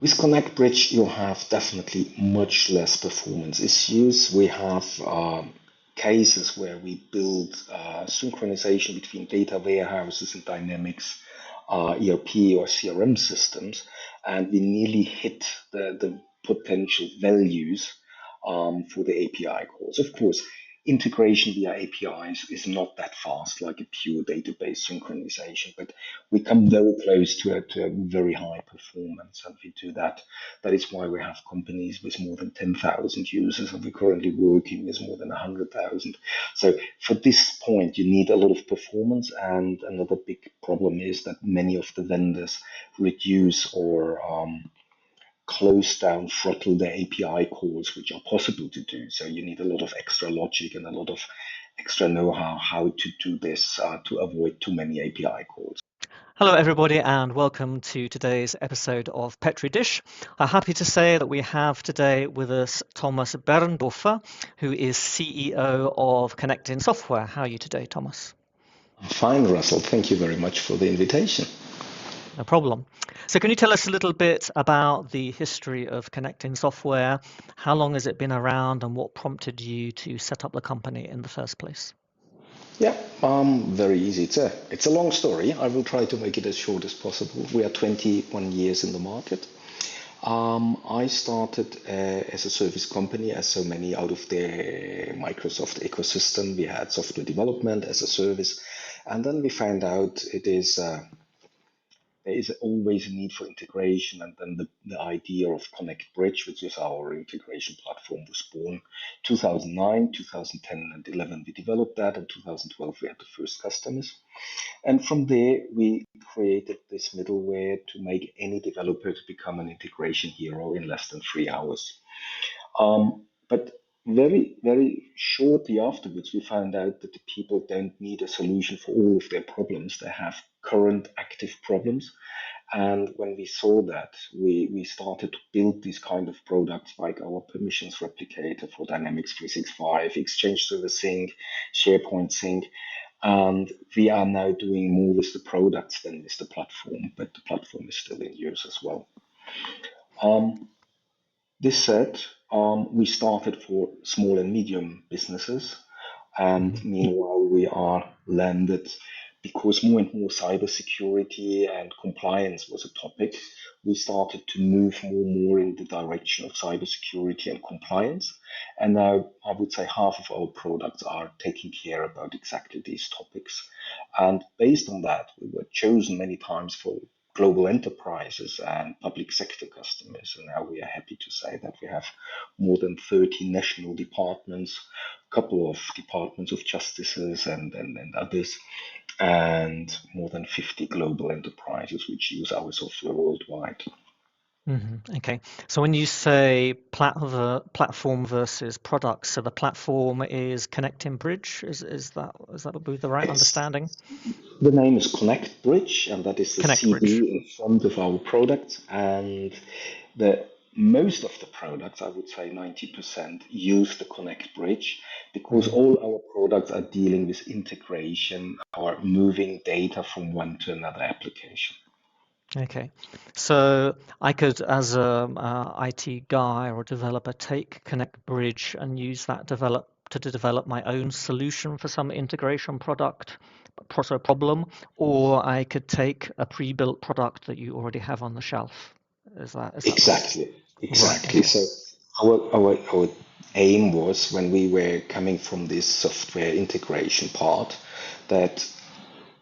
With Connect Bridge, you have definitely much less performance issues. We have cases where we build synchronization between data warehouses and Dynamics, ERP or CRM systems, and we nearly hit the potential values for the API calls. Of course, integration via APIs is not that fast like a pure database synchronization, but we come very close to a very high performance, and we do that. That is why we have companies with more than 10,000 users, and we're currently working with more than 100,000. So for this point, you need a lot of performance, and another big problem is that many of the vendors reduce or close down, throttle the API calls, which are possible to do. So you need a lot of extra logic and a lot of extra know-how how to do this to avoid too many API calls. Hello, everybody, and welcome to today's episode of Petri Dish. I'm happy to say that we have today with us Thomas Berndorfer, who is CEO of Connecting Software. How are you today, Thomas? I'm fine, Russell. Thank you very much for the invitation. No problem. So can you tell us a little bit about the history of Connecting Software? How long has it been around, and what prompted you to set up the company in the first place? Yeah, very easy. It's a long story. I will try to make it as short as possible. We are 21 years in the market. I started as a service company, as so many out of the Microsoft ecosystem. We had software development as a service, and then we found out there is always a need for integration, and then the idea of Connect Bridge, which is our integration platform, was born. 2009, 2010, and 11 we developed that, and 2012 we had the first customers. And from there, we created this middleware to make any developer to become an integration hero in less than 3 hours. But very, very shortly afterwards, we found out that the people don't need a solution for all of their problems. They have current active problems. And when we saw that, we started to build these kind of products like our permissions replicator for Dynamics 365, Exchange Server Sync, SharePoint Sync. And we are now doing more with the products than with the platform, but the platform is still in use as well. This said, we started for small and medium businesses, and meanwhile we are landed because more and more cybersecurity and compliance was a topic. We started to move more in the direction of cybersecurity and compliance, and now I would say half of our products are taking care about exactly these topics. And based on that, we were chosen many times for global enterprises and public sector customers. And now we are happy to say that we have more than 30 national departments, a couple of departments of justices and others, and more than 50 global enterprises which use our software worldwide. Okay, so when you say platform versus products, so the platform is Connecting Bridge, is that the right understanding? The name is Connect Bridge, and that is the Connect Bridge. CD in front of our product. And the most of the products, I would say 90%, use the Connect Bridge because all our products are dealing with integration or moving data from one to another application. Okay, so I could, as a IT guy or developer, take Connect Bridge and use that to develop my own solution for some integration problem, or I could take a pre-built product that you already have on the shelf. Is that right? Exactly. Right. Okay. So our aim was, when we were coming from this software integration part, that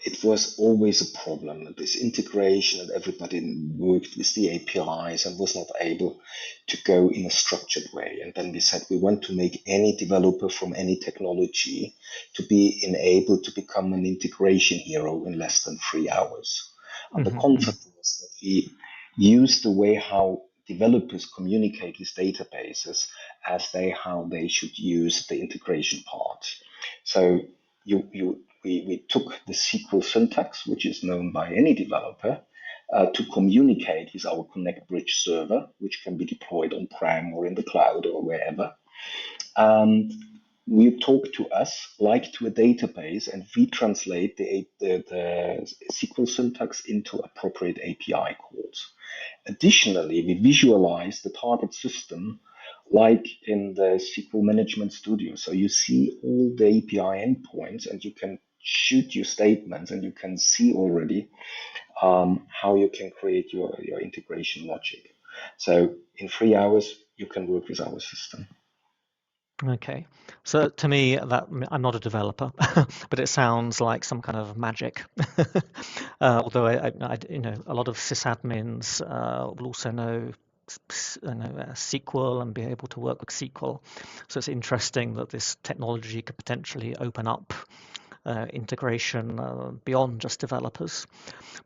it was always a problem, this integration, and everybody worked with the APIs and was not able to go in a structured way. And then we said we want to make any developer from any technology to be enabled to become an integration hero in less than 3 hours. And the concept was that we use the way how developers communicate with databases as how they should use the integration part. So we took the SQL syntax, which is known by any developer, to communicate with our Connect Bridge server, which can be deployed on-prem or in the cloud or wherever. And you talk to us like to a database, and we translate the SQL syntax into appropriate API calls. Additionally, we visualize the target system like in the SQL Management Studio. So you see all the API endpoints, and you can shoot your statements, and you can see already how you can create your integration logic. So in 3 hours, you can work with our system. Okay, so to me, that I'm not a developer, but it sounds like some kind of magic. Although you know, a lot of sysadmins will also know, SQL and be able to work with SQL. So it's interesting that this technology could potentially open up integration beyond just developers.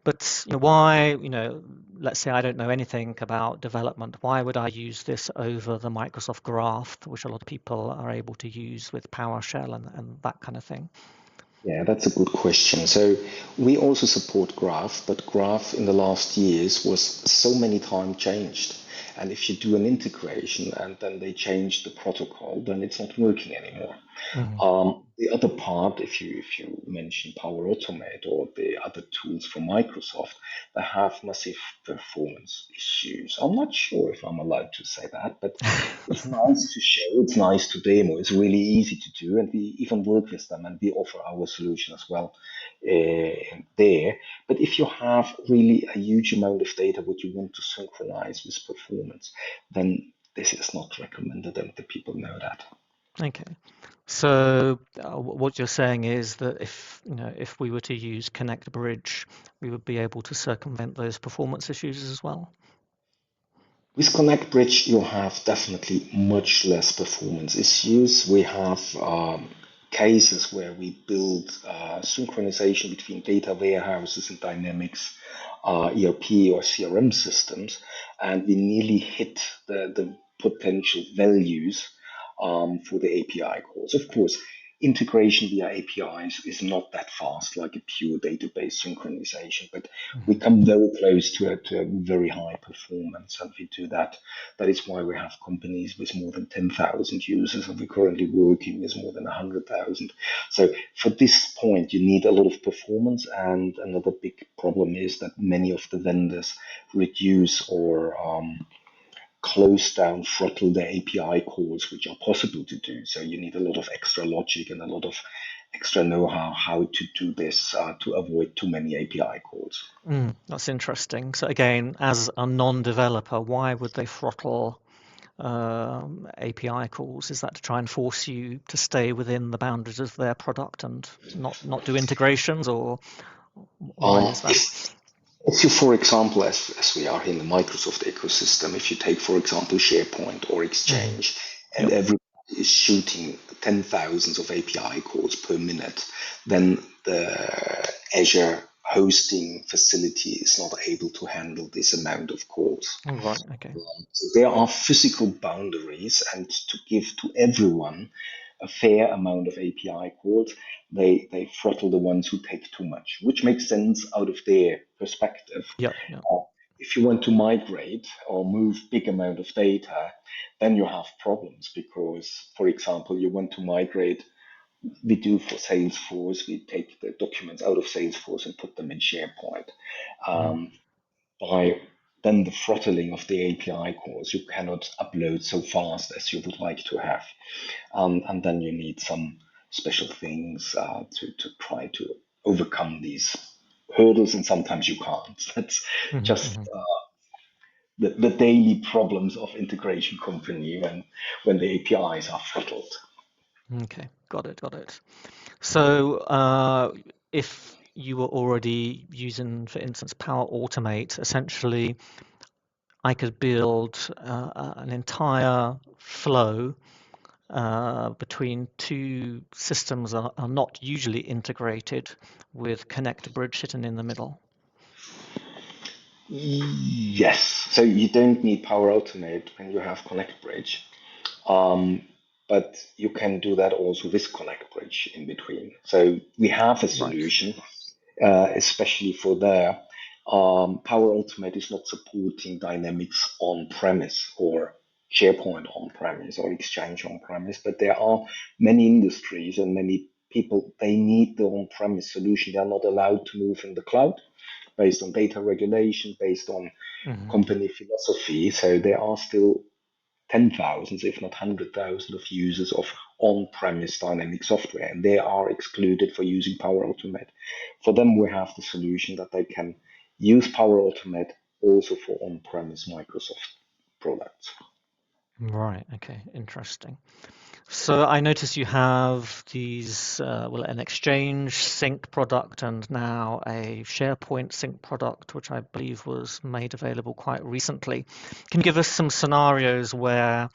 But you know, why, let's say I don't know anything about development, why would I use this over the Microsoft Graph, which a lot of people are able to use with PowerShell and that kind of thing? Yeah, that's a good question. So we also support Graph, but Graph in the last years was so many times changed. And if you do an integration and then they change the protocol, then it's not working anymore. Mhm. The other part, if you mention Power Automate or the other tools from Microsoft, they have massive performance issues. I'm not sure if I'm allowed to say that, but it's nice to show, it's nice to demo, it's really easy to do, and we even work with them and we offer our solution as well there. But if you have really a huge amount of data what you want to synchronize with performance, then this is not recommended, and the people know that. Okay. So what you're saying is that if we were to use Connect Bridge, we would be able to circumvent those performance issues as well. With Connect Bridge, you have definitely much less performance issues. We have cases where we build synchronization between data warehouses and Dynamics, ERP or CRM systems, and we nearly hit the potential values for the API calls. Of course, integration via APIs is not that fast like a pure database synchronization, but we Mhm. come very close to a very high performance, and we do that. That is why we have companies with more than 10,000 users, and we're currently working with more than 100,000. So for this point, you need a lot of performance, and another big problem is that many of the vendors reduce or close down, throttle the API calls, which are possible to do. So you need a lot of extra logic and a lot of extra know-how how to do this to avoid too many API calls. That's interesting. So again, as a non-developer, why would they throttle API calls? Is that to try and force you to stay within the boundaries of their product and not do integrations, or why is that? If If you, for example, as we are in the Microsoft ecosystem, if you take, for example, SharePoint or Hmm. Exchange, and Yep. everybody is shooting 10,000s of API calls per minute, then the Azure hosting facility is not able to handle this amount of calls. All right. Okay. So there are physical boundaries, and to give to everyone a fair amount of API calls, they throttle the ones who take too much, which makes sense out of their perspective. Yep. Yep. Uh, if you want to migrate or move big amount of data, then you have problems because, for example, you want to migrate. We do for Salesforce. We take the documents out of Salesforce and put them in SharePoint. Mm. Um, by then the throttling of the API calls, you cannot upload so fast as you would like to have. And then you need some special things to try to overcome these hurdles, and sometimes you can't. That's Hmm. just Hmm. the daily problems of integration company when the APIs are throttled. Okay. Got it. Got it. So, if you were already using, for instance, Power Automate, essentially, I could build an entire flow between two systems that are not usually integrated with Connect Bridge sitting in the middle. Yes, so you don't need Power Automate when you have Connect Bridge. But you can do that also with Connect Bridge in between. So we have a Right. solution, especially for there. Power Automate is not supporting Dynamics on premise or SharePoint on on-premise or Exchange on-premise, but there are many industries and many people, they need the on-premise solution. They are not allowed to move in the cloud based on data regulation, based on Hmm. company philosophy. So there are still 10,000s, if not 100,000 of users of on-premise dynamic software, and they are excluded for using Power Automate. For them, we have the solution that they can use Power Automate also for on-premise Microsoft products. Right. Okay. Interesting. So I notice you have these, well, an Exchange Sync product and now a SharePoint Sync product, which I believe was made available quite recently. Can you give us some scenarios where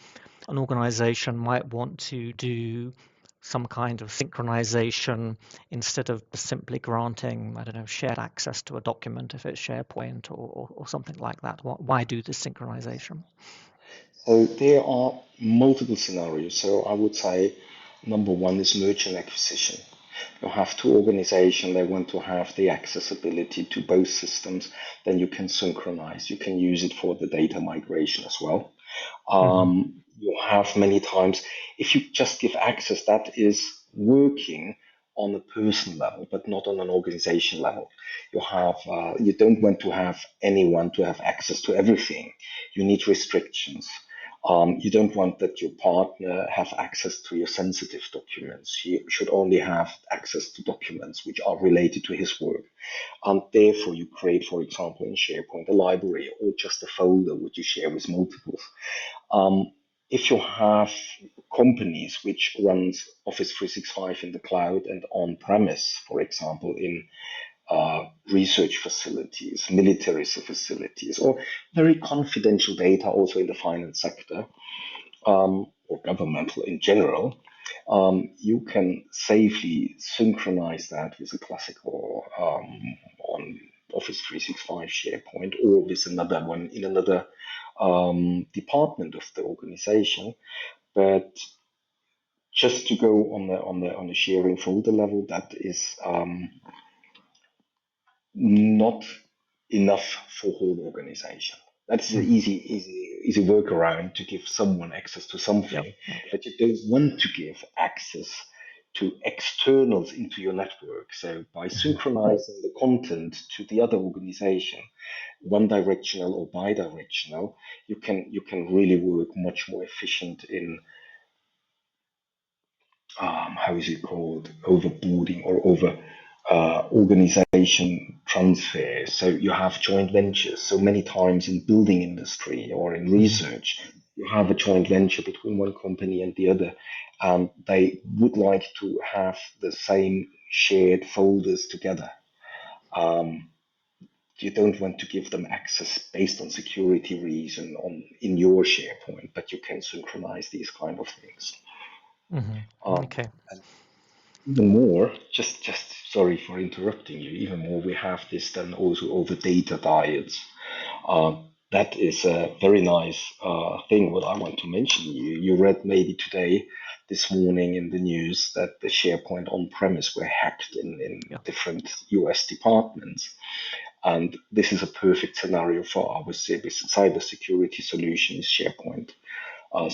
an organization might want to do some kind of synchronization instead of simply granting, I don't know, shared access to a document if it's SharePoint or something like that? Why do this synchronization? So there are multiple scenarios. So I would say number one is merchant acquisition. You have two organizations, they want to have the accessibility to both systems, then you can synchronize. You can use it for the data migration as well. Hmm. You have many times, if you just give access, that is working on a person level, but not on an organization level. You don't want to have anyone to have access to everything. You need restrictions. You don't want that your partner have access to your sensitive documents. He should only have access to documents which are related to his work. And therefore, you create, for example, in SharePoint, a library or just a folder which you share with multiples. Um, if you have companies which runs Office 365 in the cloud and on premise, for example, in research facilities, military facilities, or very confidential data also in the finance sector, or governmental in general, you can safely synchronize that with a classical on Office 365 SharePoint or with another one in another department of the organization. But just to go on the sharing folder level, that is not enough for whole organization. That's an Hmm. easy workaround to give someone access to Yep. something, Yep. but you don't want to give access to externals into your network. So by Hmm. synchronizing the content to the other organization, one directional or bi-directional, you can really work much more efficient in how is it called, overboarding or over organization transfer. So you have joint ventures. So many times in building industry or in Hmm. research, you have a joint venture between one company and the other, and they would like to have the same shared folders together. Um, you don't want to give them access based on security reason on in your SharePoint, but you can synchronize these kind of things. Hmm. Um, Okay. Even more, just sorry for interrupting you. Even more, we have this then also over data diets. That is a very nice thing. What I want to mention, you read maybe today, this morning in the news that the SharePoint on-premise were hacked in Yeah. different US departments, and this is a perfect scenario for our cybersecurity solution, is SharePoint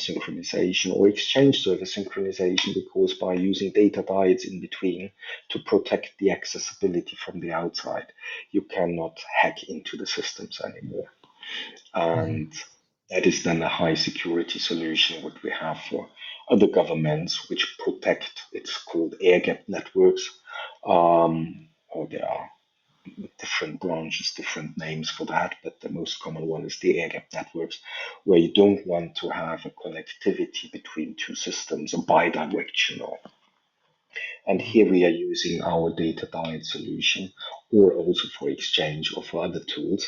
synchronization or Exchange server synchronization, because by using data diets in between to protect the accessibility from the outside, you cannot hack into the systems anymore. Hmm. And that is then a high security solution what we have for other governments which protect, it's called air gap networks, or there are different branches, different names for that, but the most common one is the air gap networks, where you don't want to have a connectivity between two systems, a bidirectional. And Hmm. here we are using our data diet solution, or also for Exchange or for other tools,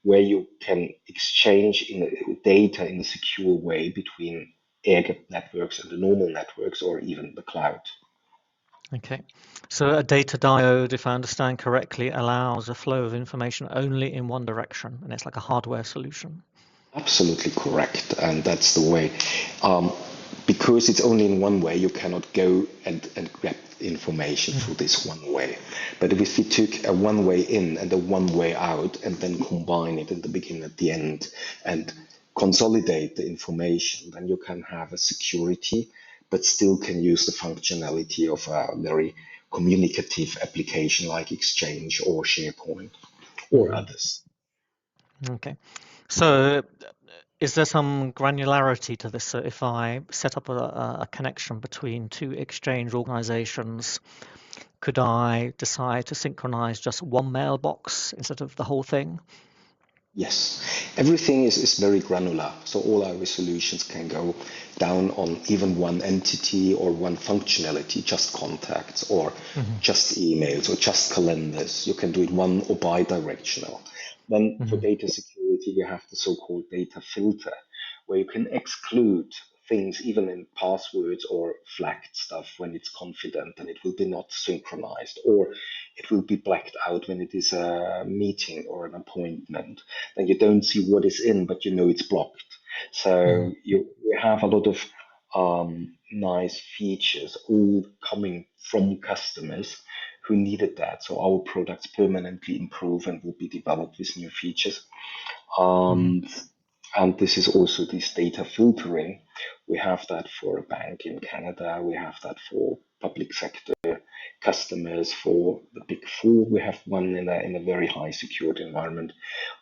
where you can exchange data in a secure way between air gap networks and the normal networks, or even the cloud. Okay. So a data diode, if I understand correctly, allows a flow of information only in one direction, and it's like a hardware solution. Absolutely correct, and that's the way. Um, because it's only in one way, you cannot go and grab information Hmm. through this one way. But if you took a one way in and a one way out, and then combine it in the beginning at the end, and consolidate the information, then you can have a security, but still can use the functionality of a very communicative application like Exchange or SharePoint or others. Okay. So is there some granularity to this? So if I set up a connection between two Exchange organizations, could I decide to synchronize just one mailbox instead of the whole thing? Yes, everything is very granular. So all our solutions can go down on even one entity or one functionality, just contacts or just emails or just calendars. You can do it one or bi-directional. Then for data security, we have the so-called data filter, where you can exclude things even in passwords or flagged stuff when it's confident and it will be not synchronized, or it will be blacked out when it is a meeting or an appointment. Then you don't see what is in, but you know it's blocked. So you have a lot of nice features all coming from customers who needed that. So our products permanently improve and will be developed with new features. And this is also this data filtering. We have that for a bank in Canada. We have that for public sector customers. For the big four, we have one in a very high secured environment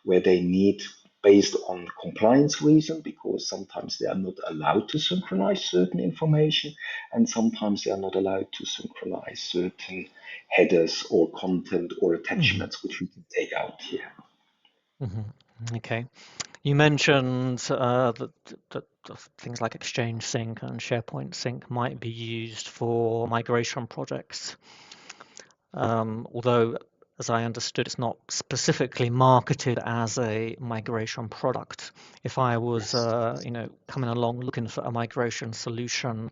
where they need, based on compliance reason, because sometimes they are not allowed to synchronize certain information, and sometimes they are not allowed to synchronize certain headers or content or attachments, which we can take out here. Okay. You mentioned that things like Exchange Sync and SharePoint Sync might be used for migration projects. Although, as I understood, it's not specifically marketed as a migration product. If I was, coming along looking for a migration solution,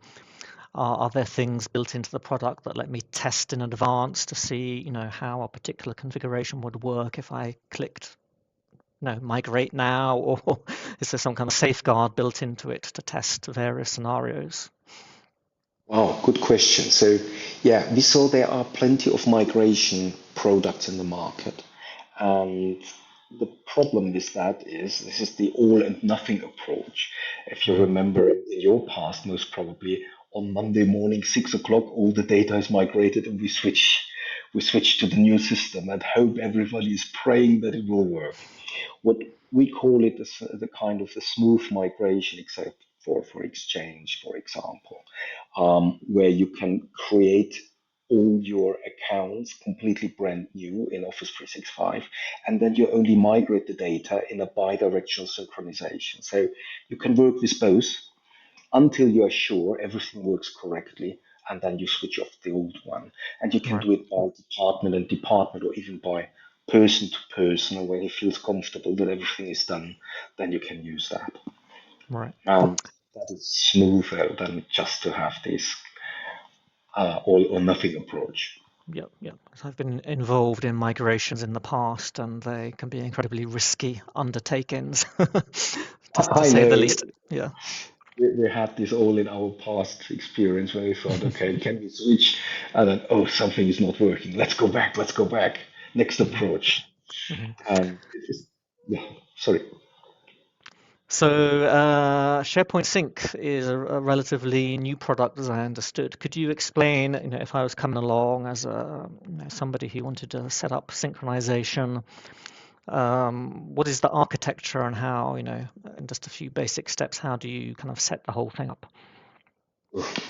are there things built into the product that let me test in advance to see, how a particular configuration would work if I clicked, migrate now, or is there some kind of safeguard built into it to test various scenarios? Wow, good question. So, yeah, we saw there are plenty of migration products in the market. And the problem with that is this is the all and nothing approach. If you remember in your past, most probably on Monday morning, 6 o'clock, all the data is migrated and we switch to the new system and hope everybody is praying that it will work. What we call it is the kind of the smooth migration, except for Exchange, for example, where you can create all your accounts completely brand new in Office 365, and then you only migrate the data in a bi-directional synchronization. So you can work with both until you are sure everything works correctly, and then you switch off the old one. And you can Right, do it by department and department, or even by person to person. And when he feels comfortable that everything is done, then you can use that. right. And that is smoother than just to have this all or nothing approach. Yep, yep. So I've been involved in migrations in the past, and they can be incredibly risky undertakings, to I say the know least. Yeah. we had this all in our past experience where we thought, okay, can we switch? And then, oh, something is not working. Let's go back. Next approach. And it is, yeah, sorry. So SharePoint Sync is a relatively new product, as I understood. Could you explain, if I was coming along as somebody who wanted to set up synchronization, what is the architecture and how, in just a few basic steps, how do you kind of set the whole thing up?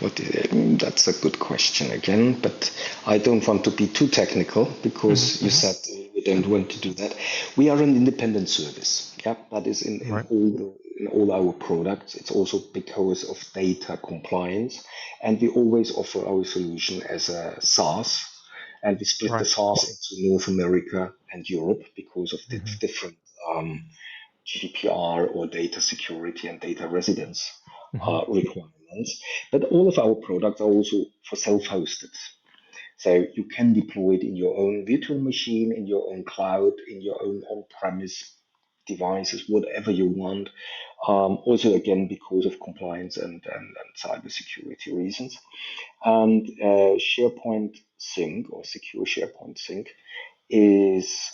That's a good question again, but I don't want to be too technical because you said we don't want to do that. We are an independent service. Yeah, that is Right, in all our products. It's also because of data compliance, and we always offer our solution as a SaaS, and we split the right. SaaS into North America and Europe because of the different GDPR or data security and data residence requirements. But all of our products are also for self-hosted. So you can deploy it in your own virtual machine, in your own cloud, in your own on-premise devices, whatever you want. Also, again, because of compliance and cybersecurity reasons. And SharePoint Sync or Secure SharePoint Sync is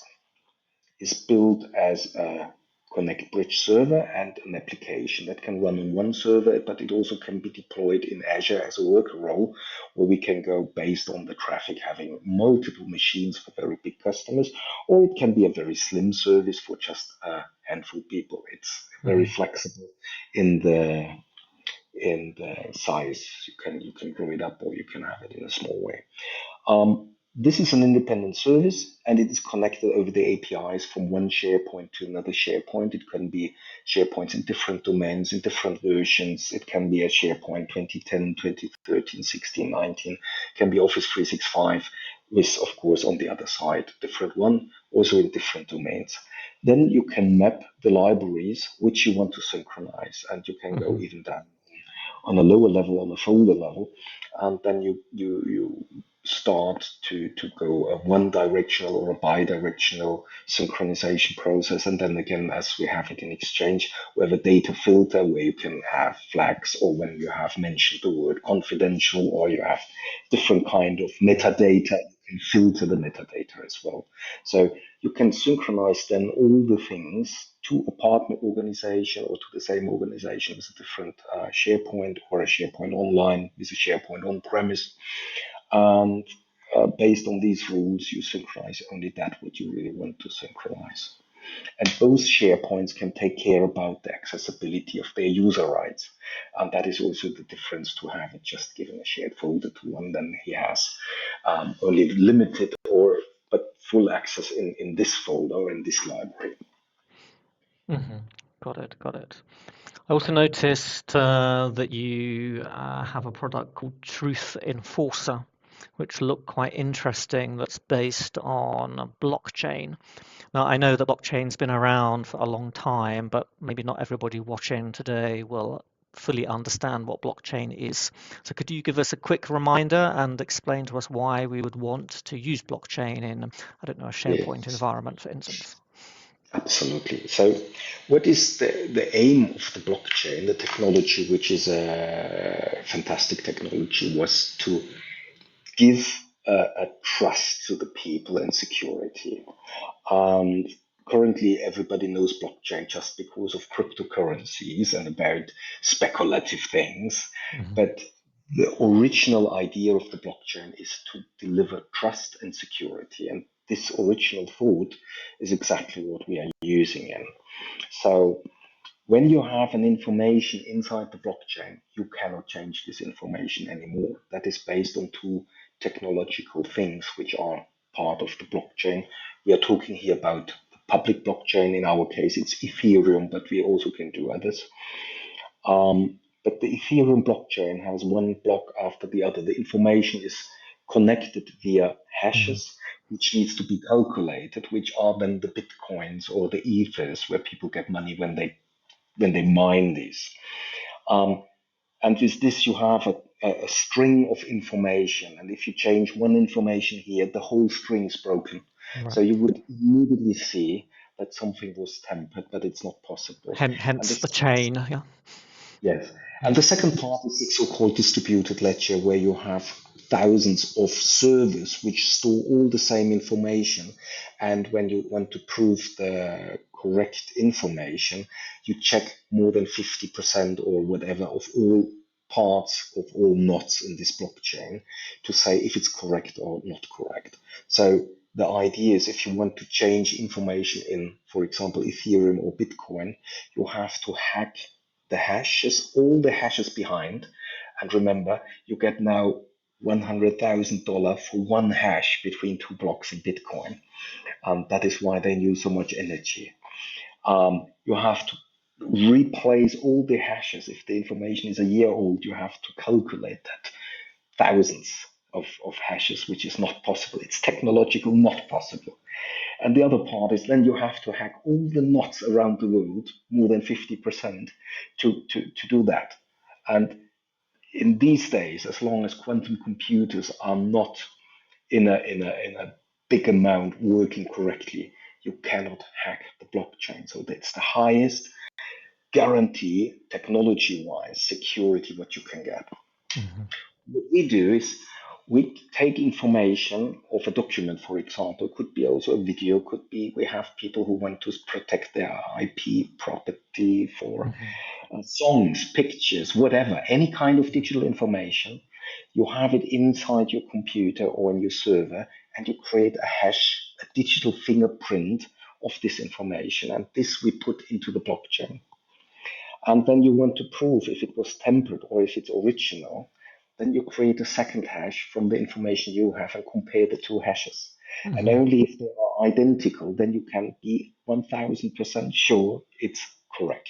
is built as a Connect Bridge server and an application that can run on one server, but it also can be deployed in Azure as a worker role, where we can go based on the traffic, having multiple machines for very big customers, or it can be a very slim service for just a handful of people. It's very flexible in the size. You can grow it up or you can have it in a small way. This is an independent service and it is connected over the APIs from one SharePoint to another SharePoint. It can be SharePoints in different domains, in different versions. It can be a SharePoint 2010, 2013, 16, 19. It can be Office 365 with, of course, on the other side, different one, also in different domains. Then you can map the libraries which you want to synchronize, and you can go even down on a lower level, on a folder level, and then you start to go a one directional or a bi-directional synchronization process. And then again, as we have it in Exchange, we have a data filter where you can have flags, or when you have mentioned the word confidential, or you have different kind of metadata, you can filter the metadata as well. So you can synchronize then all the things to a partner organization or to the same organization with a different SharePoint, or a SharePoint online with a SharePoint on-premise. And based on these rules, you synchronize only that what you really want to synchronize. And both SharePoints can take care about the accessibility of their user rights. And that is also the difference to have it just given a shared folder to one, then he has only limited but full access in this folder or in this library. Got it. I also noticed that you have a product called Truth Enforcer, which looked quite interesting, that's based on blockchain. Now, I know that blockchain's been around for a long time, but maybe not everybody watching today will fully understand what blockchain is. So could you give us a quick reminder and explain to us why we would want to use blockchain in, I don't know, a SharePoint Yes. environment, for instance? Absolutely. So, what is the aim of the blockchain, the technology, which is a fantastic technology, was to give a trust to the people and security. Currently, everybody knows blockchain just because of cryptocurrencies and about speculative things. But the original idea of the blockchain is to deliver trust and security. And this original thought is exactly what we are using in. So when you have an information inside the blockchain, you cannot change this information anymore. That is based on two technological things which are part of the blockchain. We are talking here about the public blockchain. In our case, it's Ethereum, but we also can do others. But the Ethereum blockchain has one block after the other. The information is connected via hashes, which needs to be calculated, which are then the bitcoins or the ethers, where people get money when they mine these. And with this, you have a string of information. And if you change one information here, the whole string is broken. Right. So you would immediately see that something was tampered, but it's not possible. Hence the chain, yeah. Yes. And the second part is the so-called distributed ledger, where you have thousands of servers which store all the same information. And when you want to prove the correct information, you check more than 50% or whatever of all parts of all knots in this blockchain to say if it's correct or not correct. So the idea is, if you want to change information in, for example, Ethereum or Bitcoin, you have to hack the hashes, all the hashes behind. And remember, you get now $100,000 for one hash between two blocks in Bitcoin. That is why they use so much energy. You have to replace all the hashes. If the information is a year old, you have to calculate that thousands of hashes, which is not possible. It's technological, not possible. And the other part is then you have to hack all the knots around the world, more than 50%, to do that. And in these days, as long as quantum computers are not in a big amount working correctly, you cannot hack the blockchain. So that's the highest guarantee, technology-wise, security what you can get. What we do is we take information of a document, for example, could be also a video, could be we have people who want to protect their IP property for Hmm. songs, pictures, whatever, any kind of digital information. You have it inside your computer or in your server, and you create a hash, a digital fingerprint of this information, and this we put into the blockchain. And then you want to prove if it was tempered or if it's original, then you create a second hash from the information you have and compare the two hashes. And Hmm. only if they are identical, then you can be 1000% sure it's correct.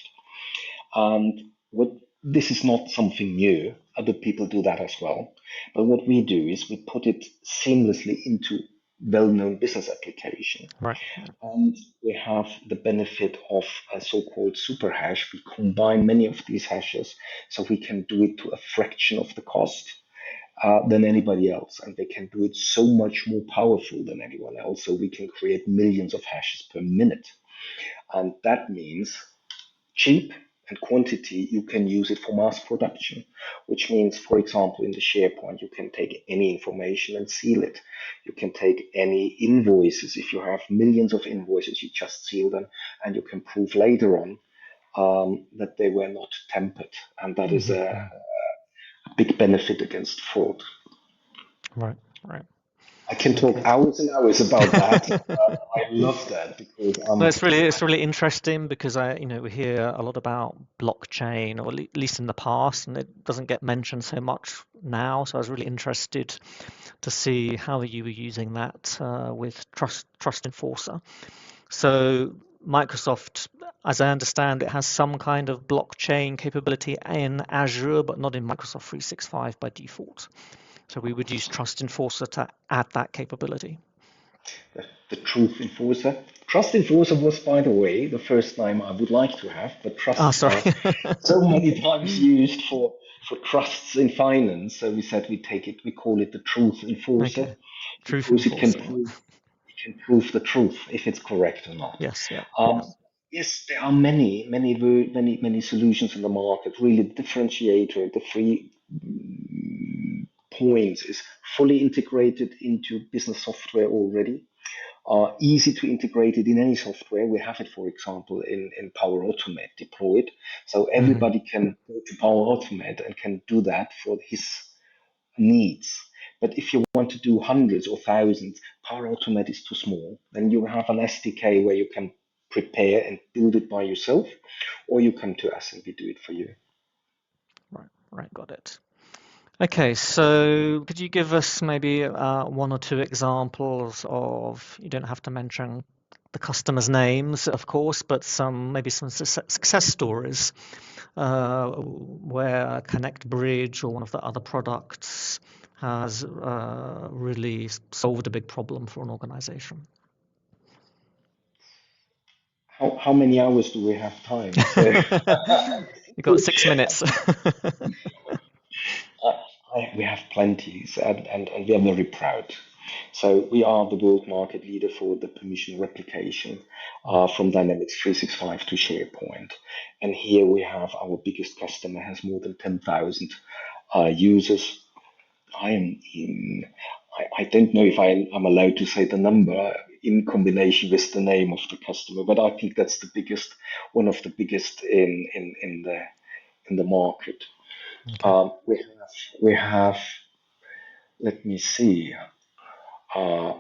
And what this is not something new. Other people do that as well. But what we do is we put it seamlessly into well-known business application. Right. And we have the benefit of a so-called super hash. We combine many of these hashes so we can do it to a fraction of the cost than anybody else. And they can do it so much more powerful than anyone else. So we can create millions of hashes per minute. And that means cheap and quantity, you can use it for mass production, which means, for example, in the SharePoint, you can take any information and seal it. You can take any invoices. If you have millions of invoices, you just seal them, and you can prove later on that they were not tempered. And that is Hmm. a big benefit against fraud. Right. Right. I can talk Okay. hours and hours about that. I love that because No, it's really interesting because we hear a lot about blockchain, or at least in the past, and it doesn't get mentioned so much now. So I was really interested to see how you were using that with Trust Enforcer. So Microsoft, as I understand, it has some kind of blockchain capability in Azure, but not in Microsoft 365 by default. So we would use Trust Enforcer to add that capability. the truth enforcer. Trust enforcer was, by the way, the first name I would like to have, but Ah, trusts sorry. are so many times used for trusts in finance. So we said we take it, we call it the truth enforcer Okay. Truth because Enforcer. it can prove the truth if it's correct or not. Yes, yeah, Um, yeah. yes, there are many solutions in the market. Really, the differentiator, the three points is fully integrated into business software already, are easy to integrate it in any software. We have it, for example, in Power Automate deployed. So Hmm. everybody can go to Power Automate and can do that for his needs. But if you want to do hundreds or thousands, Power Automate is too small. Then you have an SDK where you can prepare and build it by yourself, or you come to us and we do it for you. Right, right, got it. Okay, so could you give us maybe one or two examples of, you don't have to mention the customers' names, of course, but maybe some success stories where Connect Bridge or one of the other products has really solved a big problem for an organization? How many hours do we have time? So You've got 6 minutes. we have plenty, and we are very proud. So we are the world market leader for the permission replication from Dynamics 365 to SharePoint. And here we have our biggest customer has more than 10,000 users. I am in, I don't know if I'm allowed to say the number in combination with the name of the customer, but I think that's the biggest, one of the biggest in the market. Okay. We have, let me see. Uh,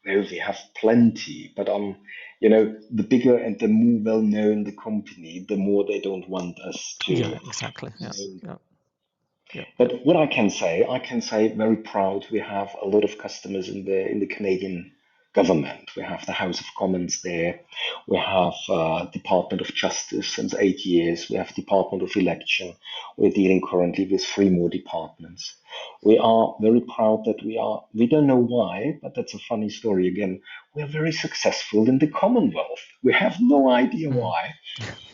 we have plenty, but the bigger and the more well known the company, the more they don't want us Yeah, to. exactly. Yeah, So, yeah, yeah. but what I can say very proud. We have a lot of customers in the Canadian government. We have the House of Commons there. We have Department of Justice since 8 years. We have Department of Election. We're dealing currently with three more departments. We are very proud that we don't know why, but that's a funny story again. We are very successful in the Commonwealth. We have no idea Mm. why,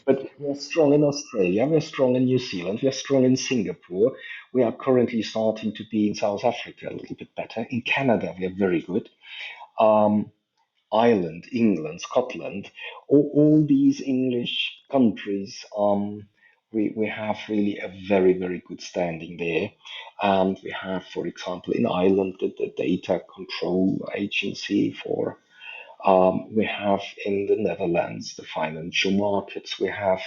but we're strong in Australia, we're strong in New Zealand, we're strong in Singapore. We are currently starting to be in South Africa a little bit better. In Canada, we are very good. Um, Ireland, England, Scotland, all these English countries we have really a very, very good standing there. And we have, for example, in Ireland, the Data Control Agency for, we have in the Netherlands, the financial markets, we have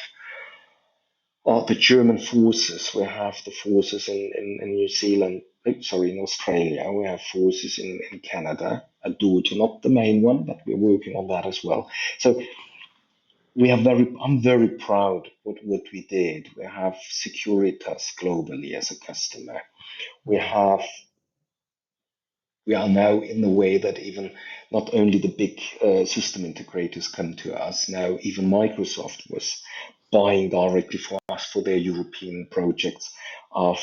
the German forces, we have the forces in New Zealand, sorry, in Australia, we have forces in Canada, a daughter, not the main one, but we're working on that as well. So I'm very proud what we did. We have Securitas globally as a customer. We have, we are now in the way that even not only the big system integrators come to us, now even Microsoft was buying directly for us for their European projects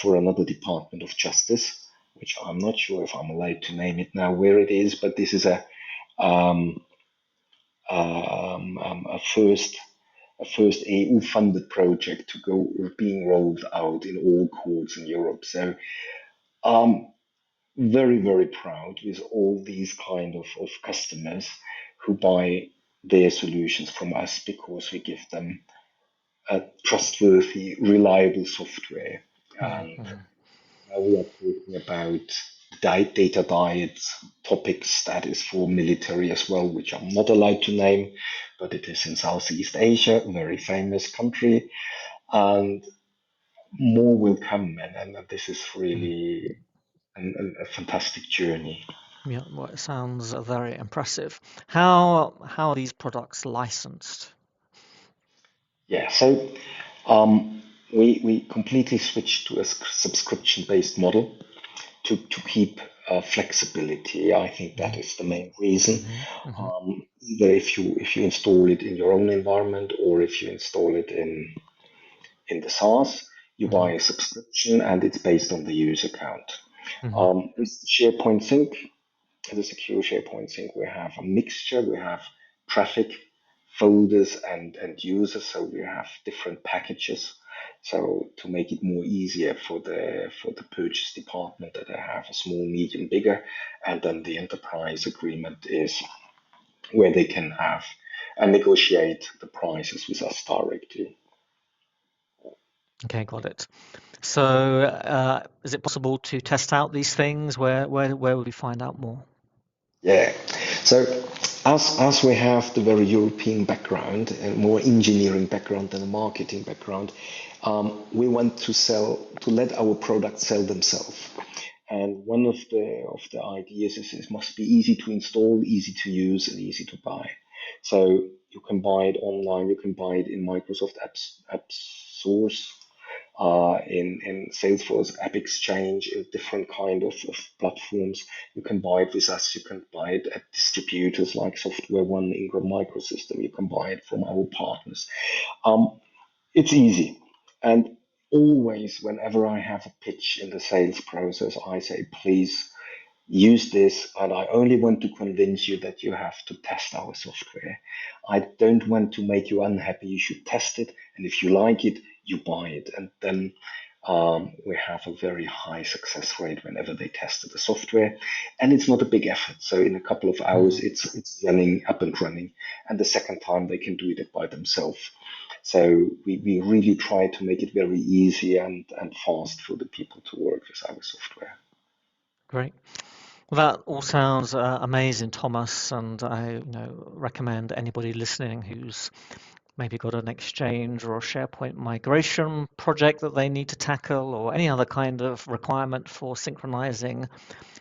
for another Department of Justice, which I'm not sure if I'm allowed to name it now where it is, but this is um, a first EU-funded project to go being rolled out in all courts in Europe. So very, very proud with all these kind of customers who buy their solutions from us because we give them a trustworthy, reliable software. And Mm-hmm. now we are talking about data diet topics that is for military as well, which I'm not allowed to name, but it is in Southeast Asia, a very famous country, and more will come. And this is really a fantastic journey. Yeah, well, it sounds very impressive. How are these products licensed? Yeah, so we completely switched to a subscription-based model to keep flexibility. I think that Mm-hmm. is the main reason. Mm-hmm. Mm-hmm. Either if you install it in your own environment or if you install it in the SaaS, you buy Mm-hmm. a subscription and it's based on the user count. Mm-hmm. With SharePoint Sync, the secure SharePoint Sync, we have a mixture. We have traffic, folders, and users. So we have different packages. So to make it more easier for the purchase department that they have a small, medium, bigger, and then the enterprise agreement is where they can have and negotiate the prices with us directly. Okay, got it. So, is it possible to test out these things? Where would we find out more? Yeah. So as we have the very European background and more engineering background than a marketing background, we want to let our products sell themselves. And one of the ideas is it must be easy to install, easy to use, and easy to buy. So you can buy it online. You can buy it in Microsoft App Source, in Salesforce App Exchange, in different kind of platforms. You can buy it with us. You can buy it at distributors like Software One, Ingram Microsystem. You can buy it from our partners. It's easy. And always, whenever I have a pitch in the sales process, I say, please use this, and I only want to convince you that you have to test our software. I don't want to make you unhappy. You should test it, and if you like it, you buy it. And then we have a very high success rate whenever they tested the software, and it's not a big effort. So in a couple of hours, Mm, it's running up and running, and the second time they can do it by themselves. So we really try to make it very easy and fast for the people to work with our software. great. Well, that all sounds amazing, Thomas, and I, recommend anybody listening who's maybe got an Exchange or a SharePoint migration project that they need to tackle, or any other kind of requirement for synchronizing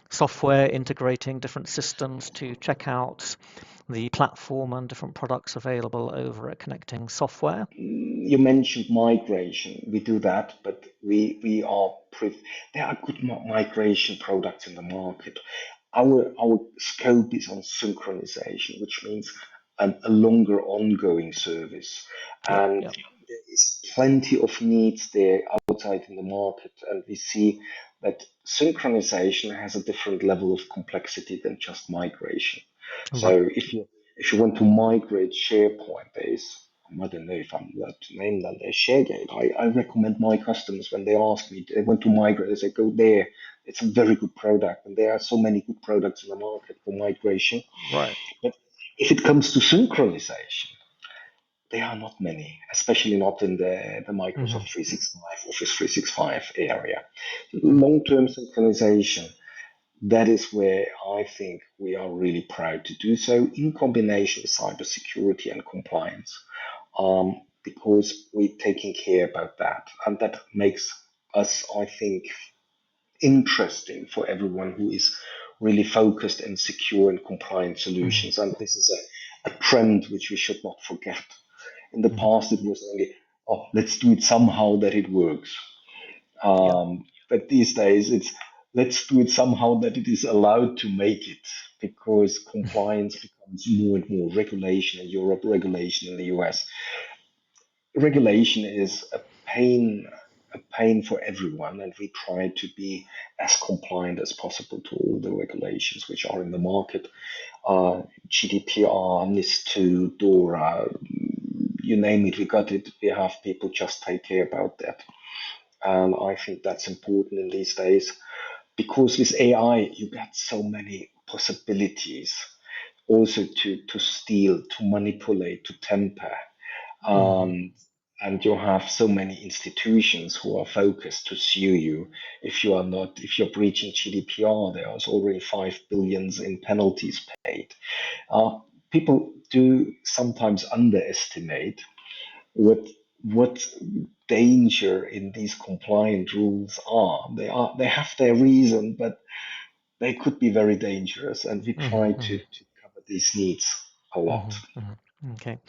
software, integrating different systems, to check out the platform and different products available over at Connecting Software. You mentioned migration. We do that, but we are there are good migration products in the market. Our scope is on synchronization, which means a longer ongoing service, Yep, and yep. there is plenty of needs there outside in the market, and we see that synchronization has a different level of complexity than just migration. Right, So if you want to migrate SharePoint, I don't know if I'm allowed to name that, there's ShareGate. I recommend my customers when they ask me they want to migrate, they say go there. It's a very good product, and there are so many good products in the market for migration. right. But if it comes to synchronization, there are not many, especially not in the Mm-hmm. Microsoft 365, Office 365 area. Mm-hmm. Long-term synchronization, that is where I think we are really proud to do so in combination with cybersecurity and compliance, because we're taking care about that. And that makes us, I think, interesting for everyone who is really focused and secure and compliant solutions. And this is a trend which we should not forget. In the Mm-hmm. past, it was only, oh, let's do it somehow that it works. Yeah. But these days, it's let's do it somehow that it is allowed to make it, because compliance becomes more and more regulation in Europe, regulation in the US. Regulation is a pain for everyone, and we try to be as compliant as possible to all the regulations which are in the market. GDPR, NIS2, DORA, you name it, we got it. We have people just take care about that. And I think that's important in these days, because with AI, you got so many possibilities also to steal, to manipulate, to temper. Mm-hmm. Um, and you have so many institutions who are focused to sue you if you are not, if you're breaching GDPR. There's already 5 billions in penalties paid. Uh, People do sometimes underestimate what danger in these compliant rules are. They have their reason, but they could be very dangerous, and we try Mm-hmm. to cover these needs a lot. Mm-hmm. Mm-hmm. Okay.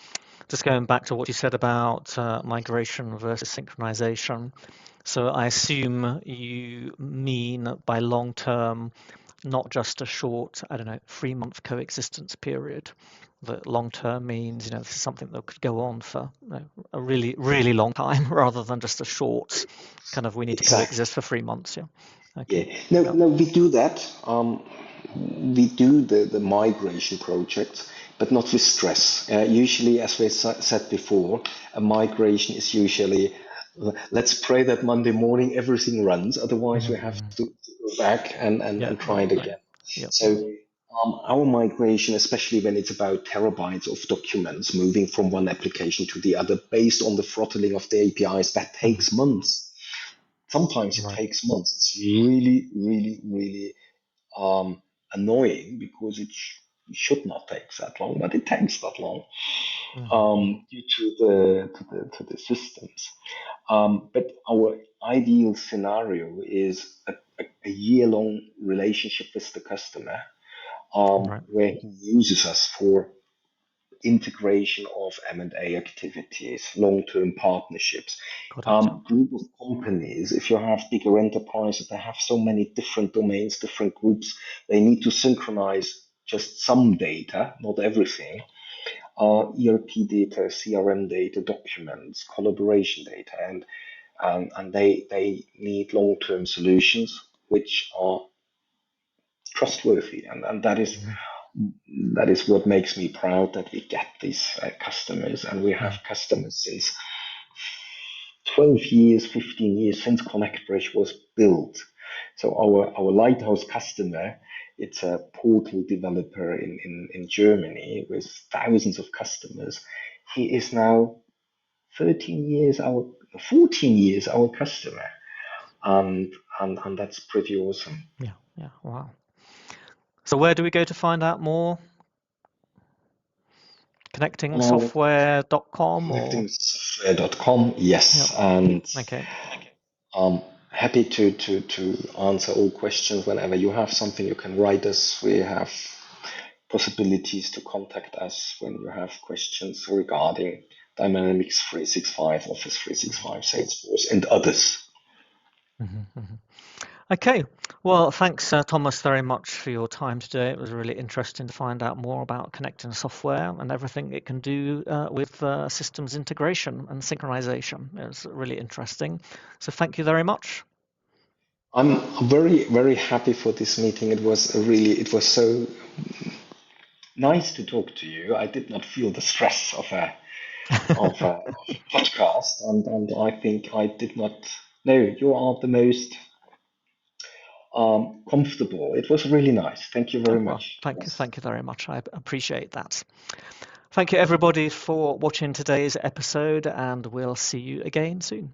Just going back to what you said about migration versus synchronization. So I assume you mean by long term, not just a short, I don't know, 3-month coexistence period. That long term means, this is something that could go on for a really, really long time rather than just a short kind of we need to Exactly. coexist for 3 months. Yeah. Yeah. Okay. No, Yeah. no, we do that. We do the migration projects, but not with stress. Usually, as we said before, a migration is usually, let's pray that Monday morning everything runs. Otherwise, we have Mm-hmm. to go back Yeah. and Yeah. try it again. Yeah. Yeah. So our migration, especially when it's about terabytes of documents moving from one application to the other, based on the throttling of the APIs, that Mm-hmm. takes months. Sometimes it Right. takes months. It's really, really, really annoying, because it should not take that long, but it takes that long, Mm-hmm. due to the systems. But our ideal scenario is a year-long relationship with the customer, Right. where he uses us for integration of M&A activities, long-term partnerships, Got it. group of companies. If you have bigger enterprises, they have so many different domains, different groups. They need to synchronize just some data, not everything. ERP data, CRM data, documents, collaboration data, and they need long-term solutions which are trustworthy, and Mm-hmm. that is what makes me proud, that we get these customers, and we have Mm-hmm. customers since 12 years, 15 years since Connect Bridge was built. So our lighthouse customer, it's a portal developer in Germany with thousands of customers. He is now 13 years our 14 years our customer, and and that's pretty awesome. Yeah. Yeah. Wow. So where do we go to find out more? Um, Connectingsoftware.com or connectingsoftware.com, yeah. yes, and Okay. happy to answer all questions. Whenever you have something, you can write us. We have possibilities to contact us when you have questions regarding Dynamics 365, Office 365, Salesforce, and others. Mhm, mhm. Okay. Well, thanks, Thomas, very much for your time today. It was really interesting to find out more about connecting software and everything it can do with systems integration and synchronization. It was really interesting. So thank you very much. I'm very, very happy for this meeting. It was so nice to talk to you. I did not feel the stress of a podcast, and I think I did not. No, you are the most comfortable. It was really nice. Thank you Oh, very well, much, Thomas. thank you very much. I appreciate that. Thank you everybody for watching today's episode, and we'll see you again soon.